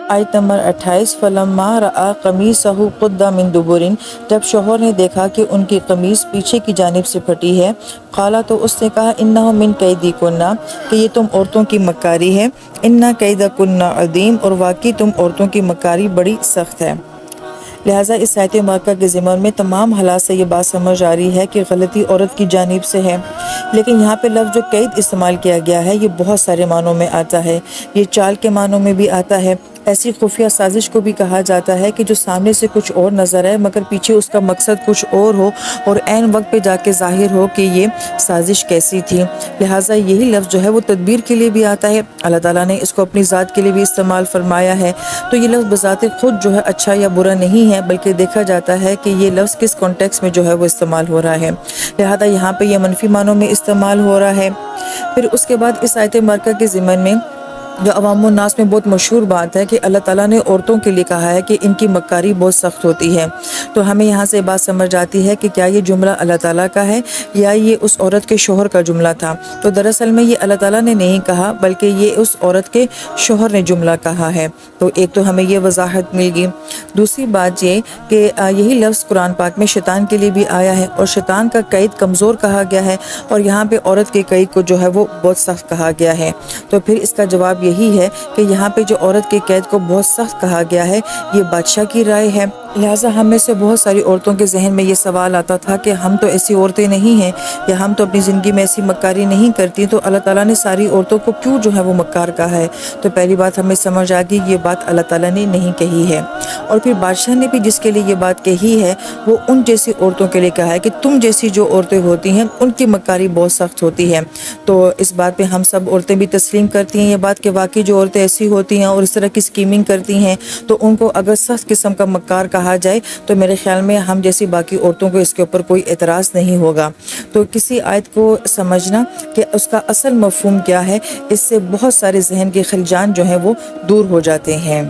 آیت نمبر 28 فلما رأى قمیصہ قد من دبر، جب شوہر نے دیکھا کہ ان کی قمیص پیچھے کی جانب سے پھٹی ہے، قالا تو اس نے کہا انہ من کیدکن، کہ یہ تم عورتوں کی مکاری ہے، ان کیدکن عظیم، اور واقعی تم عورتوں کی مکاری بڑی سخت ہے۔ لہٰذا اس آیت مبارکہ کے ضمن میں تمام حالات سے یہ بات سمجھ آ رہی ہے کہ غلطی عورت کی جانب سے ہے، لیکن یہاں پہ لفظ جو قید استعمال کیا گیا ہے یہ بہت سارے معنوں میں آتا ہے۔ یہ چال کے معنوں میں بھی آتا ہے، ایسی خفیہ سازش کو بھی کہا جاتا ہے کہ جو سامنے سے کچھ اور نظر آئے مگر پیچھے اس کا مقصد کچھ اور ہو اور عین وقت پہ جا کے ظاہر ہو کہ یہ سازش کیسی تھی۔ لہٰذا یہی لفظ جو ہے وہ تدبیر کے لیے بھی آتا ہے، اللہ تعالیٰ نے اس کو اپنی ذات کے لیے بھی استعمال فرمایا ہے۔ تو یہ لفظ بذات خود جو ہے اچھا یا برا نہیں ہے، بلکہ دیکھا جاتا ہے کہ یہ لفظ کس کانٹیکس میں جو ہے وہ استعمال ہو رہا ہے، لہذا یہاں پہ یہ منفی معنوں میں استعمال ہو رہا ہے۔ پھر اس کے بعد اس آیت مبارکہ کے ضمن میں جو عوام الناس میں بہت مشہور بات ہے کہ اللہ تعالیٰ نے عورتوں کے لیے کہا ہے کہ ان کی مکاری بہت سخت ہوتی ہے، تو ہمیں یہاں سے بات سمجھ آتی ہے کہ کیا یہ جملہ اللہ تعالیٰ کا ہے یا یہ اس عورت کے شوہر کا جملہ تھا؟ تو دراصل میں یہ اللہ تعالیٰ نے نہیں کہا بلکہ یہ اس عورت کے شوہر نے جملہ کہا ہے، تو ایک تو ہمیں یہ وضاحت مل گئی۔ دوسری بات یہ کہ یہی لفظ قرآن پاک میں شیطان کے لیے بھی آیا ہے، اور شیطان کا قید کمزور کہا گیا ہے، اور یہاں پہ عورت کے قید کو جو ہے وہ بہت سخت کہا گیا ہے۔ تو پھر اس کا جواب یہی ہے کہ یہاں پہ جو عورت کے قید کو بہت سخت کہا گیا ہے یہ بادشاہ کی رائے ہے۔ لہٰذا ہم میں سے بہت ساری عورتوں کے ذہن میں یہ سوال آتا تھا کہ ہم تو ایسی عورتیں نہیں ہیں، یا ہم تو اپنی زندگی میں ایسی مکاری نہیں کرتی، تو اللہ تعالیٰ نے ساری عورتوں کو کیوں جو ہے وہ مکار کہا ہے؟ تو پہلی بات ہمیں سمجھ آ گئی یہ بات اللہ تعالیٰ نے نہیں کہی ہے، اور پھر بادشاہ نے بھی جس کے لیے یہ بات کہی ہے وہ ان جیسی عورتوں کے لیے کہا ہے کہ تم جیسی جو عورتیں ہوتی ہیں ان کی مکاری بہت سخت ہوتی ہے۔ تو اس بات پہ ہم سب عورتیں بھی تسلیم کرتی ہیں یہ بات کہ واقعی جو عورتیں ایسی ہوتی ہیں اور اس طرح کی اسکیمنگ کرتی ہیں تو ان کو اگر سخت قسم کا مکار کہا جائے تو میرے خیال میں ہم جیسی باقی عورتوں کو اس کے اوپر کوئی اعتراض نہیں ہوگا۔ تو کسی آیت کو سمجھنا کہ اس کا اصل مفہوم کیا ہے، اس سے بہت سارے ذہن کے خلجان جو ہیں وہ دور ہو جاتے ہیں۔